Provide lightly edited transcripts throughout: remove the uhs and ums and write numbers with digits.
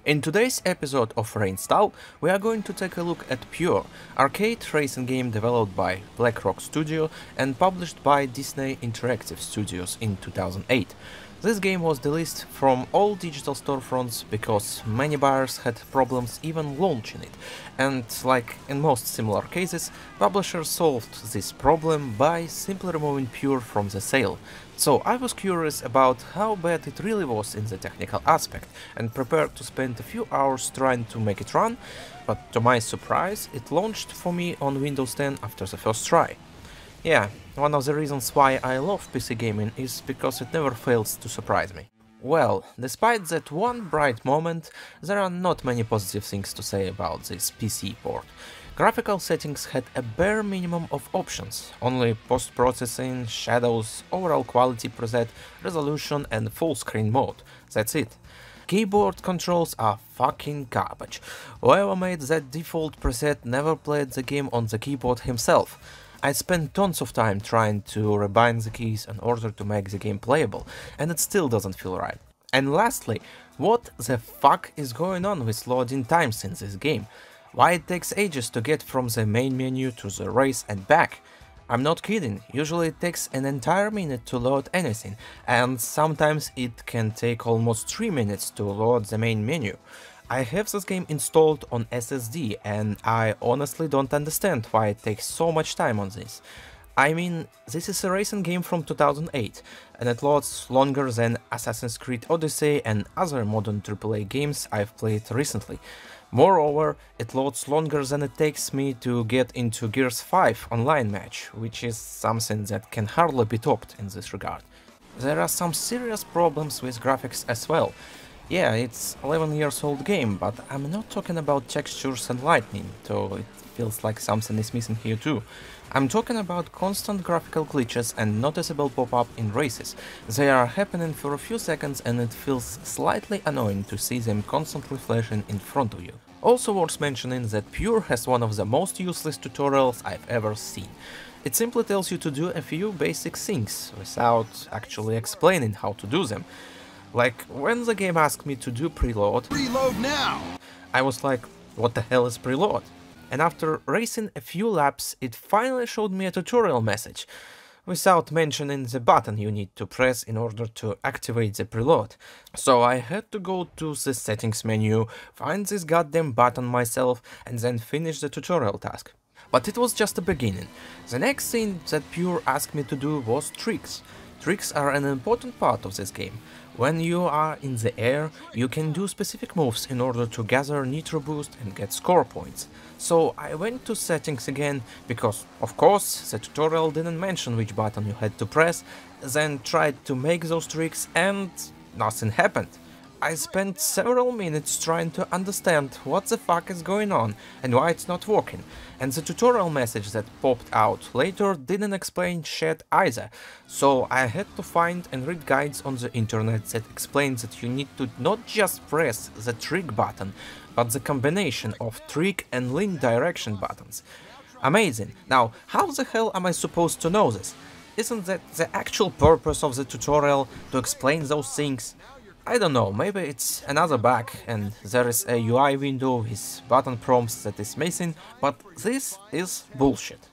In today's episode of Reinstall, we are going to take a look at Pure, arcade racing game developed by BlackRock Studio and published by Disney Interactive Studios in 2008. This game was delisted from all digital storefronts because many buyers had problems even launching it, and like in most similar cases, publishers solved this problem by simply removing Pure from the sale. So I was curious about how bad it really was in the technical aspect, and prepared to spend a few hours trying to make it run, but to my surprise, it launched for me on Windows 10 after the first try. Yeah, one of the reasons why I love PC gaming is because it never fails to surprise me. Well, despite that one bright moment, there are not many positive things to say about this PC port. Graphical settings had a bare minimum of options, only post-processing, shadows, overall quality preset, resolution and full screen mode, that's it. Keyboard controls are fucking garbage. Whoever made that default preset never played the game on the keyboard himself. I spent tons of time trying to rebind the keys in order to make the game playable, and it still doesn't feel right. And lastly, what the fuck is going on with loading times in this game? Why it takes ages to get from the main menu to the race and back? I'm not kidding, usually it takes an entire minute to load anything, and sometimes it can take almost 3 minutes to load the main menu. I have this game installed on SSD, and I honestly don't understand why it takes so much time on this. I mean, this is a racing game from 2008, and it loads longer than Assassin's Creed Odyssey and other modern AAA games I've played recently. Moreover, it loads longer than it takes me to get into Gears 5 online match, which is something that can hardly be topped in this regard. There are some serious problems with graphics as well. Yeah, it's 11 years old game, but I'm not talking about textures and lighting, though it feels like something is missing here too. I'm talking about constant graphical glitches and noticeable pop-up in races. They are happening for a few seconds and it feels slightly annoying to see them constantly flashing in front of you. Also worth mentioning that Pure has one of the most useless tutorials I've ever seen. It simply tells you to do a few basic things, without actually explaining how to do them. Like, when the game asked me to do preload, Reload now! I was like, what the hell is preload? And after racing a few laps, it finally showed me a tutorial message, without mentioning the button you need to press in order to activate the preload. So I had to go to the settings menu, find this goddamn button myself, and then finish the tutorial task. But it was just the beginning. The next thing that Pure asked me to do was tricks. Tricks are an important part of this game. When you are in the air, you can do specific moves in order to gather nitro boost and get score points. So I went to settings again, because of course the tutorial didn't mention which button you had to press, then tried to make those tricks and nothing happened. I spent several minutes trying to understand what the fuck is going on and why it's not working, and the tutorial message that popped out later didn't explain shit either, so I had to find and read guides on the internet that explain that you need to not just press the trick button, but the combination of trick and lean direction buttons. Amazing. Now, how the hell am I supposed to know this? Isn't that the actual purpose of the tutorial, to explain those things? I don't know, maybe it's another bug and there is a UI window with button prompts that is missing, but this is bullshit.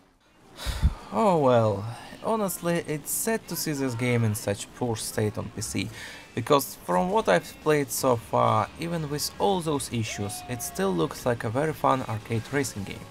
Oh well, honestly, it's sad to see this game in such poor state on PC, because from what I've played so far, even with all those issues, it still looks like a very fun arcade racing game.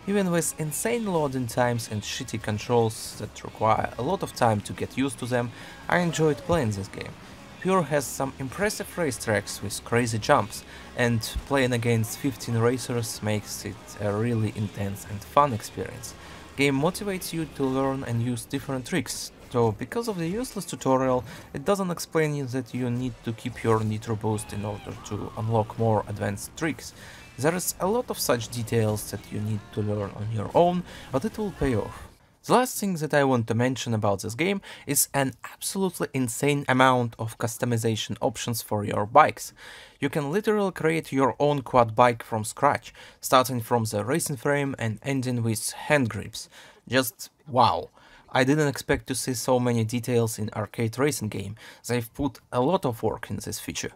Even with insane loading times and shitty controls that require a lot of time to get used to them, I enjoyed playing this game. Pure has some impressive racetracks with crazy jumps, and playing against 15 racers makes it a really intense and fun experience. Game motivates you to learn and use different tricks, though because of the useless tutorial, it doesn't explain you that you need to keep your nitro boost in order to unlock more advanced tricks. There is a lot of such details that you need to learn on your own, but it will pay off. The last thing that I want to mention about this game is an absolutely insane amount of customization options for your bikes. You can literally create your own quad bike from scratch, starting from the racing frame and ending with hand grips. Just wow. I didn't expect to see so many details in arcade racing game. They've put a lot of work in this feature.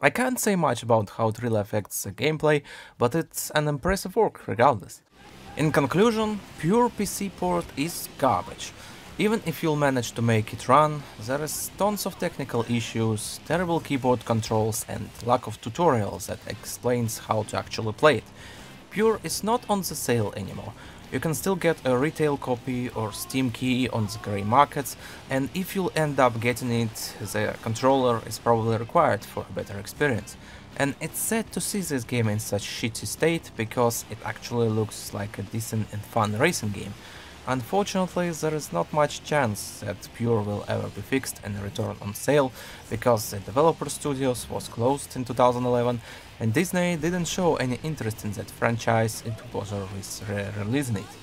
I can't say much about how it really affects the gameplay, but it's an impressive work regardless. In conclusion, pure PC port is garbage. Even if you'll manage to make it run, there is tons of technical issues, terrible keyboard controls and lack of tutorials that explains how to actually play it. Pure is not on the sale anymore. You can still get a retail copy or Steam key on the grey markets, and if you'll end up getting it, the controller is probably required for a better experience. And it's sad to see this game in such shitty state, because it actually looks like a decent and fun racing game. Unfortunately, there is not much chance that Pure will ever be fixed and return on sale, because the developer studios was closed in 2011 and Disney didn't show any interest in that franchise to bother with releasing it.